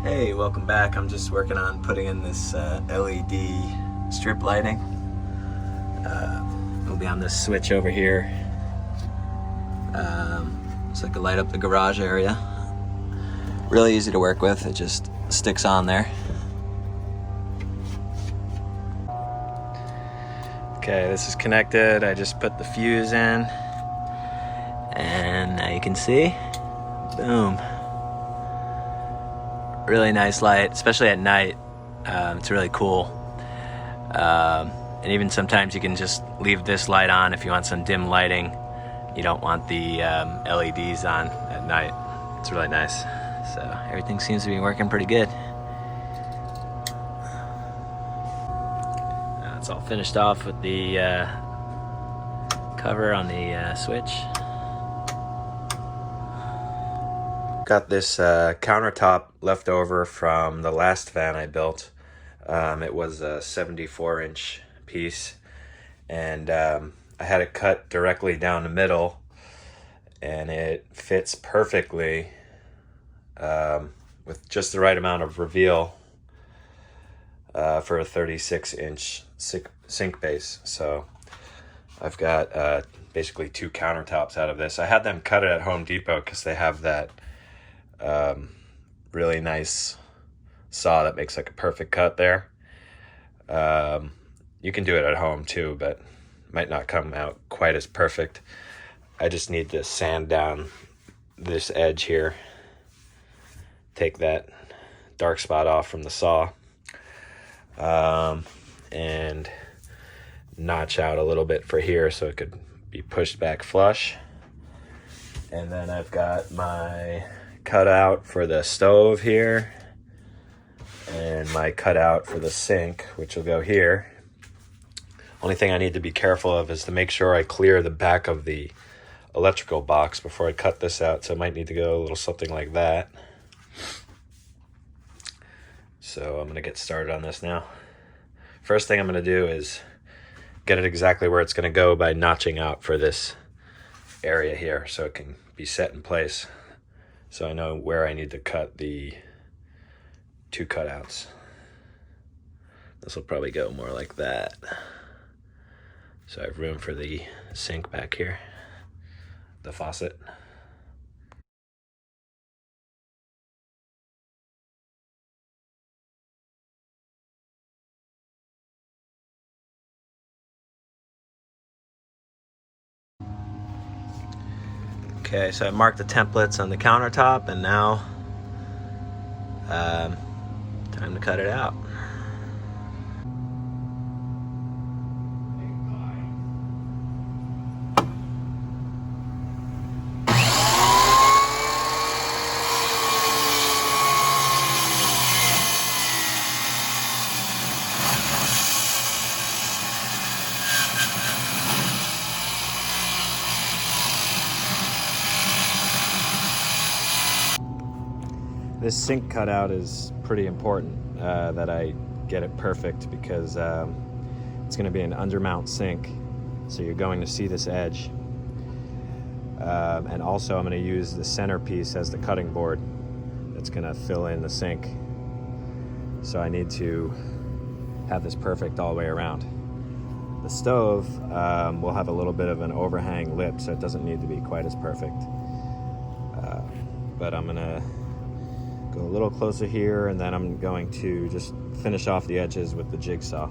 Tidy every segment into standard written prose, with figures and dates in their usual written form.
Hey, welcome back. I'm just working on putting in this LED strip lighting. It'll be on this switch over here. So I can light up the garage area. Really easy to work with. It just sticks on there. Okay, this is connected. I just put the fuse in. And now you can see, boom. Really nice light, especially at night. It's really cool. And even sometimes you can just leave this light on if you want some dim lighting. You don't want the LEDs on at night. It's really nice. So everything seems to be working pretty good. It's all finished off with the cover on the switch. Got this countertop left over from the last van I built. It was a 74-inch piece, and I had it cut directly down the middle, and it fits perfectly with just the right amount of reveal for a 36-inch sink base. So I've got basically two countertops out of this. I had them cut it at Home Depot because they have that really nice saw that makes like a perfect cut there. You can do it at home too, but might not come out quite as perfect. I just need to sand down this edge here, take that dark spot off from the saw, and notch out a little bit for here so it could be pushed back flush. And then I've got my cutout for the stove here, and my cutout for the sink, which will go here. Only thing I need to be careful of is to make sure I clear the back of the electrical box before I cut this out, so I might need to go a little something like that. So I'm going to get started on this now. First thing I'm going to do is get it exactly where it's going to go by notching out for this area here so it can be set in place, so I know where I need to cut the two cutouts. This will probably go more like that. So I have room for the sink back here, the faucet. Okay, so I marked the templates on the countertop, and now time to cut it out. This sink cutout is pretty important that I get it perfect, because it's going to be an undermount sink, so you're going to see this edge. And also I'm going to use the centerpiece as the cutting board that's going to fill in the sink. So I need to have this perfect all the way around. The stove will have a little bit of an overhang lip, so it doesn't need to be quite as perfect. But I'm going to go a little closer here, and then I'm going to just finish off the edges with the jigsaw.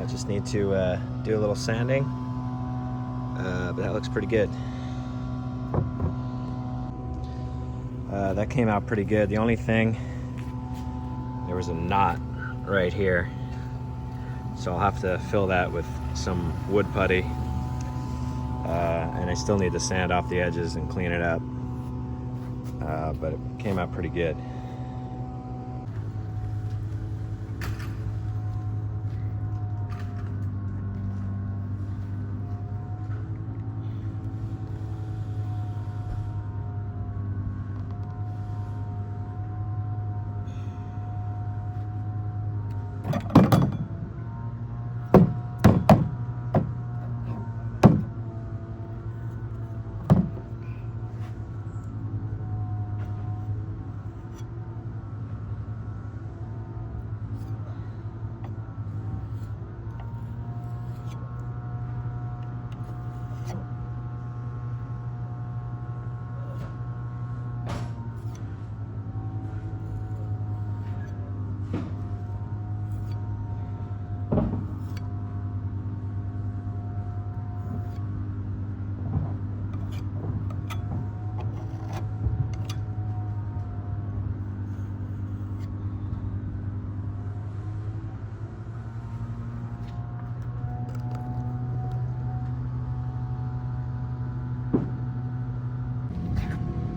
just need to do a little sanding, but that looks pretty good. That came out pretty good. The only thing, there was a knot right here, so I'll have to fill that with some wood putty, and I still need to sand off the edges and clean it up, but it came out pretty good.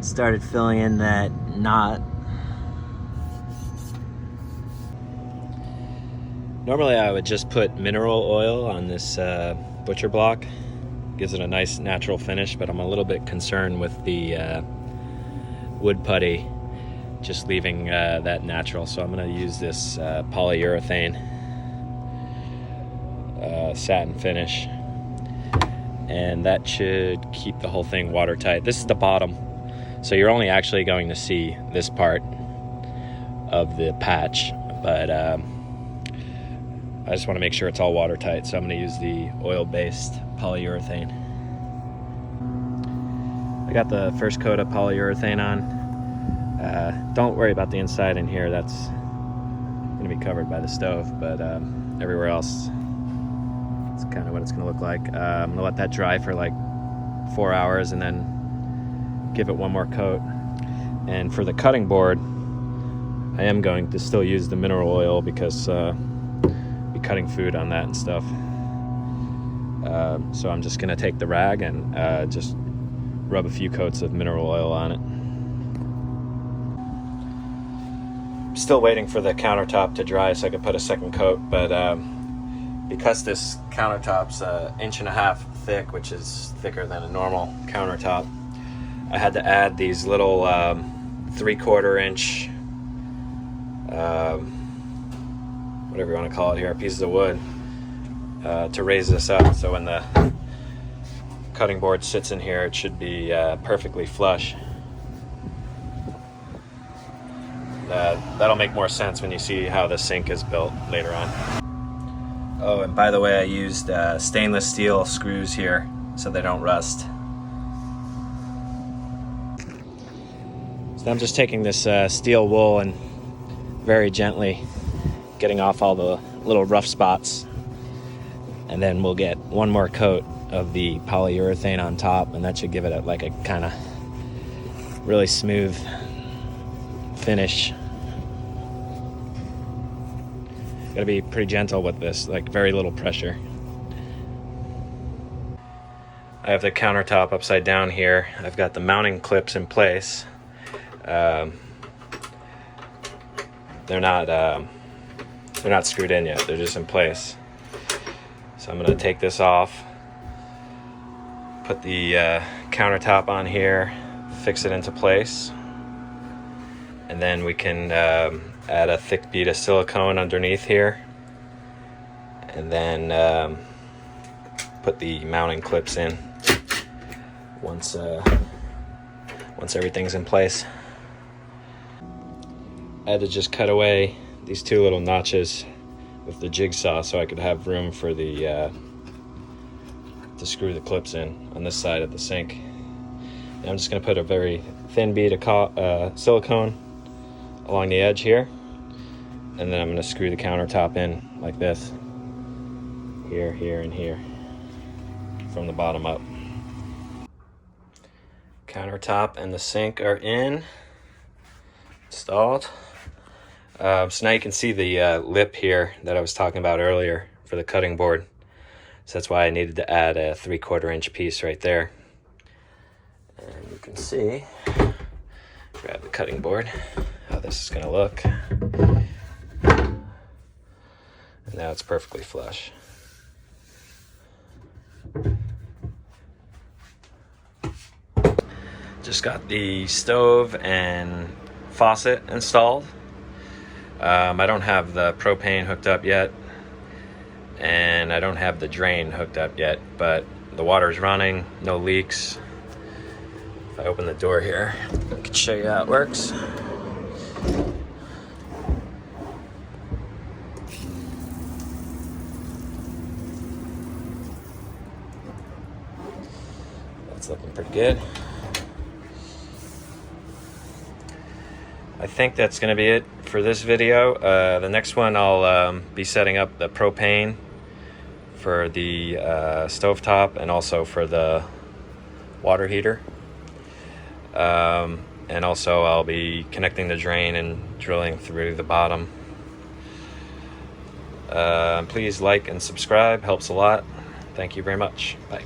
Started filling in that knot. Normally I would just put mineral oil on this butcher block. Gives it a nice natural finish, but I'm a little bit concerned with the wood putty just leaving that natural, so I'm going to use this polyurethane satin finish, and that should keep the whole thing watertight. This is the bottom, so you're only actually going to see this part of the patch, but I just want to make sure it's all watertight, so I'm going to use the oil-based polyurethane. I got the first coat of polyurethane on. Don't worry about the inside in here, that's going to be covered by the stove, but everywhere else, it's kind of what it's going to look like. I'm going to let that dry for like 4 hours and then give it one more coat. And for the cutting board, I am going to still use the mineral oil because be cutting food on that and stuff. So I'm just going to take the rag and just rub a few coats of mineral oil on it. I'm still waiting for the countertop to dry so I can put a second coat, but because this countertop's 1.5 inches thick, which is thicker than a normal countertop, I had to add these little 3/4 inch whatever you want to call it here, pieces of wood, to raise this up, so when the cutting board sits in here it should be perfectly flush. That'll make more sense when you see how the sink is built later on. Oh, and by the way, I used stainless steel screws here so they don't rust. So I'm just taking this steel wool and very gently getting off all the little rough spots, and then we'll get one more coat of the polyurethane on top, and that should give it a kind of really smooth finish. Gotta be pretty gentle with this, like very little pressure. I have the countertop upside down here. I've got the mounting clips in place. They're not screwed in yet, they're just in place. So I'm gonna take this off, put the countertop on here, fix it into place, and then we can add a thick bead of silicone underneath here, and then put the mounting clips in once everything's in place. I had to just cut away these 2 little notches with the jigsaw so I could have room for the to screw the clips in on this side of the sink. And I'm just going to put a very thin bead of silicone along the edge here, and then I'm going to screw the countertop in like this. Here, here, and here. From the bottom up. Countertop and the sink are installed. So now you can see the lip here that I was talking about earlier for the cutting board. So that's why I needed to add a 3/4 inch piece right there. And you can see, grab the cutting board, how this is going to look. And now it's perfectly flush. Just got the stove and faucet installed. I don't have the propane hooked up yet, and I don't have the drain hooked up yet, but the water's running, no leaks. If I open the door here, I can show you how it works. That's looking pretty good. I think that's going to be it for this video. The next one I'll be setting up the propane for the stovetop and also for the water heater. And also I'll be connecting the drain and drilling through the bottom. Please like and subscribe, helps a lot. Thank you very much. Bye.